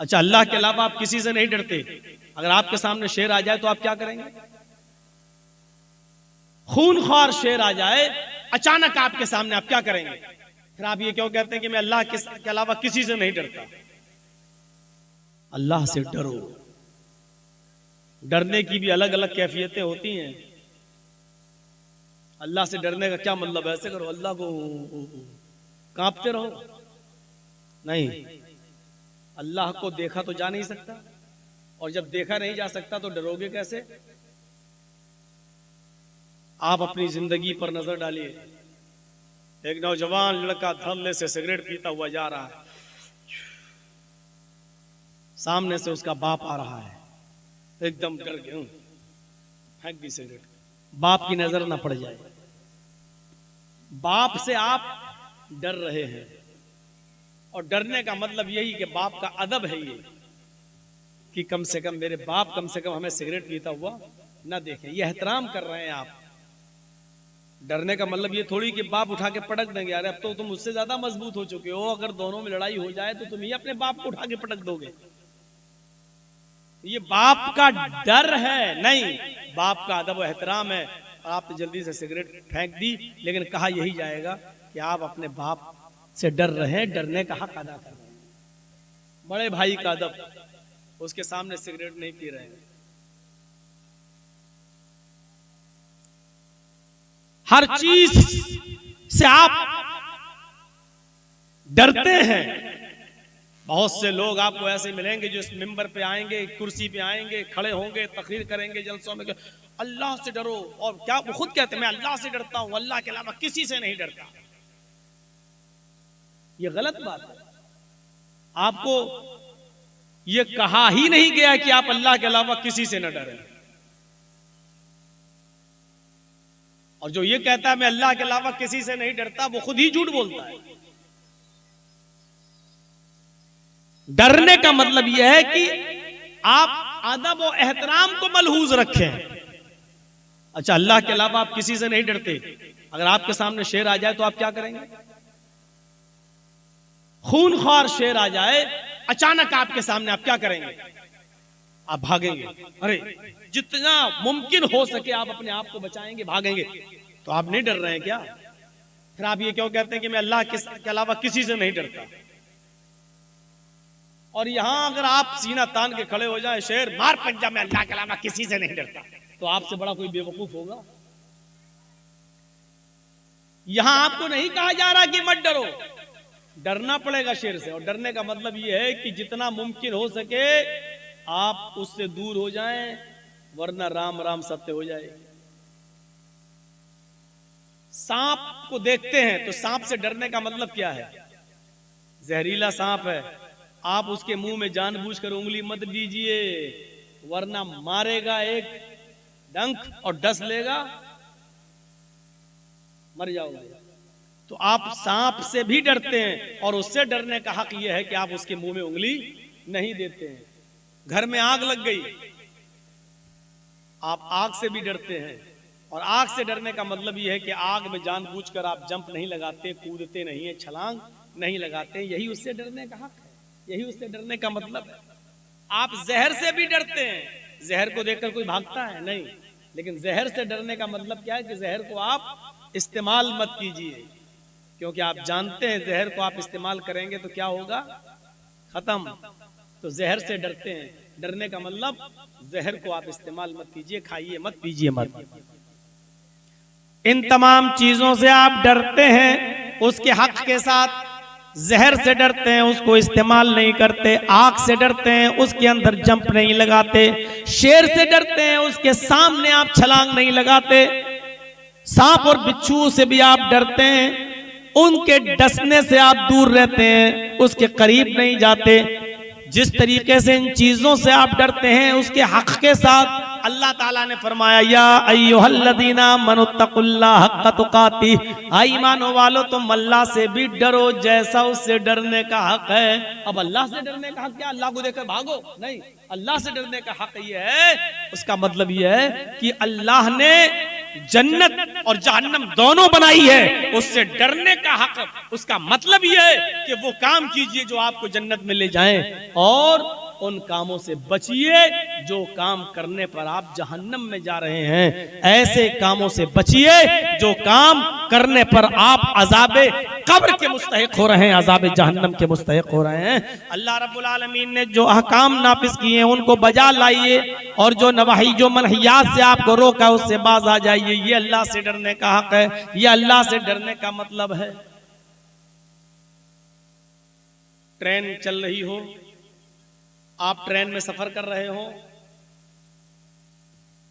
अच्छा, अल्लाह के अलावा आप किसी से नहीं डरते। अगर आपके सामने शेर आ जाए तो आप क्या करेंगे? खूनख्वार शेर आ जाए अचानक आपके सामने, आप क्या करेंगे? फिर आप ये क्यों कहते हैं कि मैं अल्लाह के अलावा किसी से नहीं डरता? अल्लाह से डरो। डरने की भी अलग अलग कैफियतें होती हैं। अल्लाह से डरने का क्या मतलब? ऐसे करो अल्लाह को कांपते रहो? नहीं, अल्लाह को देखा तो जा नहीं सकता, और जब देखा नहीं जा सकता तो डरोगे कैसे? आप अपनी जिंदगी पर नजर डालिए। एक नौजवान लड़का धड़ल्ले से सिगरेट पीता हुआ जा रहा है, सामने से उसका बाप आ रहा है, एकदम डर गया, फेंक दी सिगरेट। बाप की नजर ना पड़ जाए। बाप से आप डर रहे हैं, और डरने का मतलब यही कि बाप का अदब है ये कि कम से कम मेरे बाप कम से कम हमें सिगरेट पीता हुआ ना देखें। ये एहतराम कर रहे हैं आप। डरने का मतलब ये थोड़ी कि बाप उठा के पटक देंगे। यार अब तो तुम मुझसे ज्यादा मजबूत हो चुके हो, अगर दोनों में लड़ाई हो जाए तो तुम ही अपने बाप को उठा के पटक दोगे। ये बाप का डर है नहीं, बाप का अदब व एहतराम है। आपने जल्दी से सिगरेट फेंक दी, लेकिन कहा यही जाएगा कि आप अपने बाप से डर रहे हैं, डरने का हक अदा कर रहे हैं। बड़े भाई का अदब, उसके सामने सिगरेट नहीं पी रहे हैं। हर चीज से आप डरते हैं। बहुत से लोग आपको ऐसे मिलेंगे जो इस मिंबर पे आएंगे, कुर्सी पे आएंगे, खड़े होंगे, तकरीर करेंगे जलसों में, अल्लाह से डरो, और क्या वो खुद कहते हैं मैं अल्लाह से डरता हूं, अल्लाह के अलावा किसी से नहीं डरता। ये गलत बात है। आपको ये कहा ही नहीं गया कि आप अल्लाह के अलावा किसी से न डरें। और जो ये कहता है मैं अल्लाह के अलावा किसी से नहीं डरता, वो खुद ही झूठ बोलता है। डरने का मतलब यह है कि आप अदब और एहतराम को मलहूज रखें। अच्छा, अल्लाह के अलावा आप किसी से नहीं डरते। अगर आपके सामने शेर आ जाए तो आप क्या करेंगे? खूनख्वार शेर आ जाए अचानक आपके सामने, आप क्या करेंगे? आप भागेंगे। अरे जितना मुमकिन हो सके आप अपने आप को बचाएंगे, भागेंगे। तो आप नहीं डर रहे हैं क्या? फिर आप ये क्यों कहते हैं कि मैं अल्लाह के अलावा किसी से नहीं डरता? और यहां अगर आप सीना तान के खड़े हो जाए, शेर मार पंजा में अल्लाह के अलावा किसी से नहीं डरता, तो आपसे बड़ा कोई बेवकूफ होगा? यहां आपको नहीं कहा जा रहा कि मत डरो, डरना पड़ेगा शेर से। और डरने का मतलब यह है कि जितना मुमकिन हो सके आप उससे दूर हो जाएं, वरना राम राम सत्य हो जाए। सांप को देखते हैं तो सांप से डरने का मतलब क्या है? जहरीला सांप है, आप उसके मुंह में जानबूझकर उंगली मत दीजिए, वरना मारेगा एक डंक और डस लेगा, मर जाओगे। तो आप सांप से भी डरते हैं, और उससे डरने का हक यह है कि आप उसके मुंह में उंगली नहीं देते हैं। घर में आग लग गई, आप आग से भी डरते हैं, और आग से डरने का मतलब यह है कि आग में जानबूझकर आप जंप नहीं लगाते, कूदते नहीं है, छलांग नहीं लगाते। यही उससे डरने का हक है, यही उससे डरने का मतलब है। आप जहर से भी डरते हैं, जहर को देखकर कोई भागता है? नहीं। लेकिन जहर से डरने का मतलब क्या है कि जहर को आप इस्तेमाल मत कीजिए, क्योंकि आप जानते हैं जहर को आप इस्तेमाल करेंगे तो क्या होगा? खत्म। तो जहर से डरते हैं। डरने का मतलब जहर को आप इस्तेमाल मत कीजिए, खाइए मत, पीजिए मत। इन तमाम चीजों से आप डरते हैं, उसके हक के साथ। जहर से डरते हैं, उसको इस्तेमाल नहीं करते। आग से डरते हैं, उसके अंदर जंप नहीं लगाते। शेर से डरते हैं, उसके सामने आप छलांग नहीं लगाते। सांप और बिच्छू से भी आप डरते हैं, उनके डसने से आप दूर रहते हैं, उसके करीब नहीं जाते। जिस तरीके से इन चीजों से आप डरते हैं, उसके हक के साथ अल्लाह ताला ने फरमाया या अय्युहल्लज़ीना मनुत्तकुल्लाह हक़्क़ तुक़ाती, ईमानो वालो तुम अल्लाह से भी डरो जैसा उससे डरने का हक है। अब अल्लाह से डरने का हक क्या? अल्लाह को देखकर भागो? नहीं, अल्लाह से डरने का हक ये है, उसका मतलब ये है कि अल्लाह ने जन्नत और जहन्नम दोनों बनाई है, उससे डरने का हक, उसका मतलब यह है कि वो काम कीजिए जो आपको जन्नत में ले जाएं, और उन कामों से बचिए जो काम करने पर आप जहन्नम में जा रहे हैं। ऐसे कामों से बचिए जो काम करने पर आप अज़ाबे कब्र के मुस्तहिक हो रहे हैं, अज़ाबे जहन्नम के मुस्तहिक हो रहे हैं। अल्लाह रब्बुल आलमीन ने जो अहकाम नाफिज किए हैं उनको बजा लाइए, और जो नवाही जो मनहियात से आपको रोका उससे बाज आ जाइए। ये अल्लाह से डरने का हक है, ये अल्लाह से डरने का मतलब है। ट्रेन चल रही हो, आप ट्रेन में सफर कर रहे हो,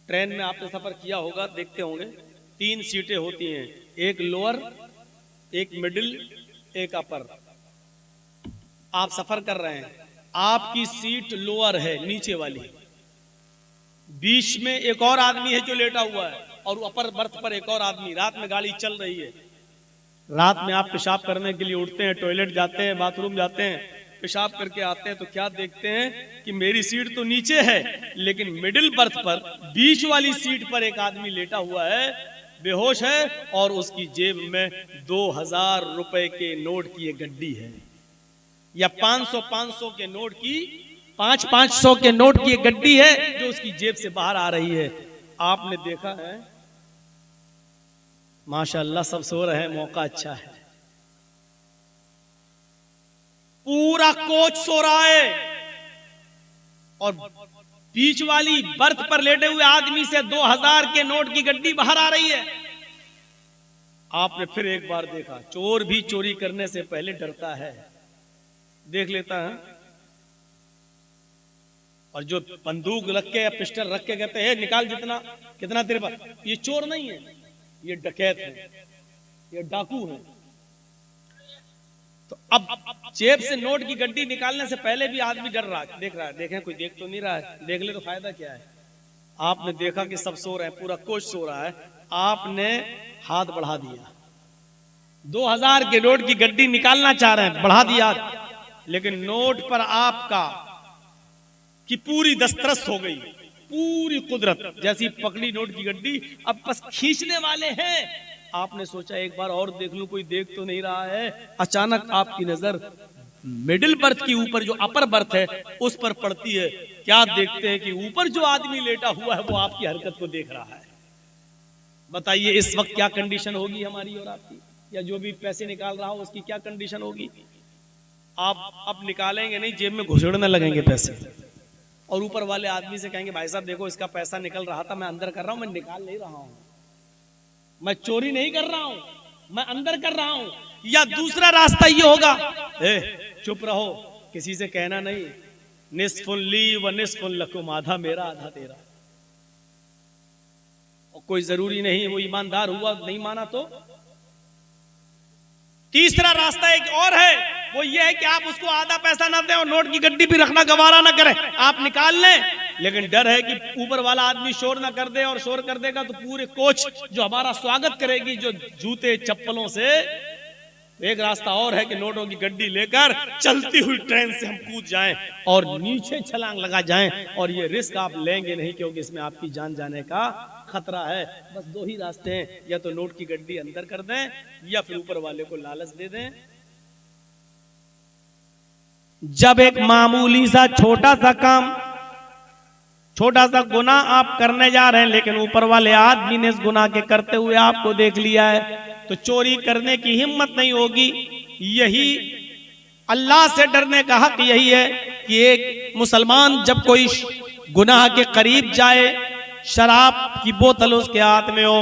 ट्रेन में आपने सफर किया होगा, देखते होंगे 3 सीटें होती हैं, एक लोअर, एक मिडिल, एक अपर। आप सफर कर रहे हैं, आपकी सीट लोअर है, नीचे वाली, बीच में एक और आदमी है जो लेटा हुआ है, और अपर बर्थ पर एक और आदमी। रात में गाड़ी चल रही है, रात में आप पेशाब करने के लिए उठते हैं, टॉयलेट जाते हैं, बाथरूम जाते हैं, पेशाब करके आते हैं, तो क्या देखते हैं कि मेरी सीट तो नीचे है, लेकिन मिडिल बर्थ पर बीच वाली सीट पर एक आदमी लेटा हुआ है, बेहोश है, और उसकी जेब में 2000 रुपए के नोट की एक गड्डी है, या 500 के नोट की 500 के नोट की एक गड्डी है जो उसकी जेब से बाहर आ रही है। आपने देखा है, माशाअल्लाह सब सो रहे हैं, मौका अच्छा है, पूरा कोच सो रहा है, और बीच वाली बर्थ पर लेटे हुए आदमी से 2000 के नोट की गड्डी बाहर आ रही है। आपने फिर एक बार देखा, चोर भी चोरी करने से पहले डरता है, देख लेता है, और जो बंदूक रख के या पिस्टल रख के कहते हैं निकाल जितना, कितना तेरे पास, ये चोर नहीं है, ये डकैत है, ये डाकू है। तो अब जेब से नोट की गड्डी निकालने से पहले भी आदमी डर रहा है, देख रहा है, देखें कोई देख तो नहीं रहा है, देख ले तो फायदा क्या है। आपने देखा कि सब सो रहे हैं, पूरा कोच सो रहा है, आपने हाथ बढ़ा दिया, 2000 के नोट की गड्डी निकालना चाह रहे हैं, बढ़ा दिया, लेकिन नोट पर आपका की पूरी दस्तरस हो गई, पूरी कुदरत जैसी पकड़ी नोट की गड्डी, अब बस खींचने वाले हैं। आपने सोचा एक बार और देख लूं, कोई देख तो नहीं रहा है। अचानक आपकी नजर मिडिल बर्थ की ऊपर जो अपर बर्थ है उस पर पड़ती है। क्या देखते हैं कि ऊपर जो आदमी लेटा हुआ है वो आपकी हरकत को देख रहा है। बताइए इस वक्त क्या कंडीशन होगी हमारी और आपकी, या जो भी पैसे निकाल रहा हो उसकी क्या कंडीशन होगी। आप अब निकालेंगे नहीं, जेब में घुसेड़ने लगेंगे पैसे, और ऊपर वाले आदमी से कहेंगे भाई साहब देखो इसका पैसा निकल रहा था, मैं अंदर कर रहा हूं, मैं निकाल नहीं रहा हूं, मैं चोरी नहीं कर रहा हूं, मैं अंदर कर रहा हूं। या दूसरा रास्ता ये होगा, चुप रहो, किसी से कहना नहीं, निस्फुन ली व निस्फुन लकुम, आधा मेरा आधा तेरा, और कोई जरूरी नहीं वो ईमानदार हुआ, नहीं माना तो। तीसरा रास्ता एक और है, वो ये है कि आप उसको आधा पैसा ना दें और नोट की गड्डी भी रखना गवारा ना करें, आप निकाल लें, लेकिन डर है कि ऊपर वाला आदमी शोर ना कर दे, और शोर कर देगा तो पूरे कोच जो हमारा स्वागत करेगी जो जूते चप्पलों से। एक रास्ता और है कि नोटों की गड्डी लेकर चलती हुई ट्रेन से हम कूद जाएं और नीचे छलांग लगा जाएं, और ये रिस्क आप लेंगे नहीं क्योंकि इसमें आपकी जान जाने का खतरा है। बस 2 ही रास्ते हैं, या तो नोट की गड्डी अंदर कर दें या फिर ऊपर वाले को लालच दे दें। जब एक मामूली सा छोटा सा काम, छोटा सा गुनाह आप करने जा रहे हैं, लेकिन ऊपर वाले आदमी ने इस गुनाह के करते हुए आपको देख लिया है, तो चोरी करने की हिम्मत नहीं होगी। यही अल्लाह से डरने का हक यही है कि एक मुसलमान जब कोई गुनाह के करीब जाए, शराब की बोतल उसके हाथ में हो,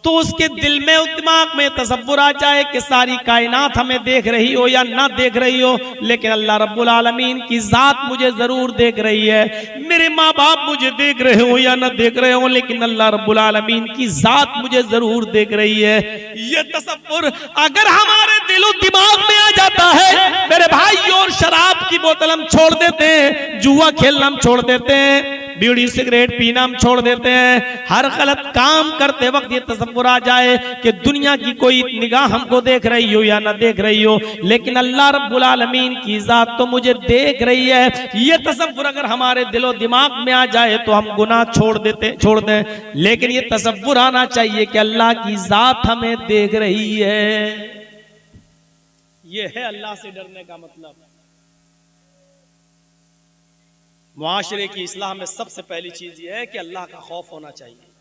तो उसके दिल में और दिमाग में तसव्वुर आ जाए कि सारी कायनात हमें देख रही हो या ना देख रही हो, लेकिन अल्लाह रब्बुल आलमीन की जात मुझे जरूर देख रही है। मेरे माँ बाप मुझे देख रहे हो या ना देख रहे हो, लेकिन अल्लाह रब्बुल आलमीन की जात मुझे जरूर देख रही है। ये तसव्वुर अगर हमारे दिल और दिमाग में आ जाता है मेरे भाई, और शराब की बोतल हम छोड़ देते हैं, जुआ खेलना हम छोड़ देते हैं, बीड़ी सिगरेट पीना हम छोड़ देते हैं। हर गलत काम करते वक्त ये तसव्वुर आ जाए कि दुनिया की कोई निगाह हमको देख रही हो या ना देख रही हो, लेकिन अल्लाह रब्बुल आलमीन की जात तो मुझे देख रही है। ये तसव्वुर अगर हमारे दिलो दिमाग में आ जाए तो हम गुनाह छोड़ दें। लेकिन ये तसव्वुर आना चाहिए कि अल्लाह की जात हमें देख रही है। ये है अल्लाह से डरने का मतलब। मुआशरे की इस्लाह में सबसे पहली चीज ये है कि अल्लाह का खौफ होना चाहिए।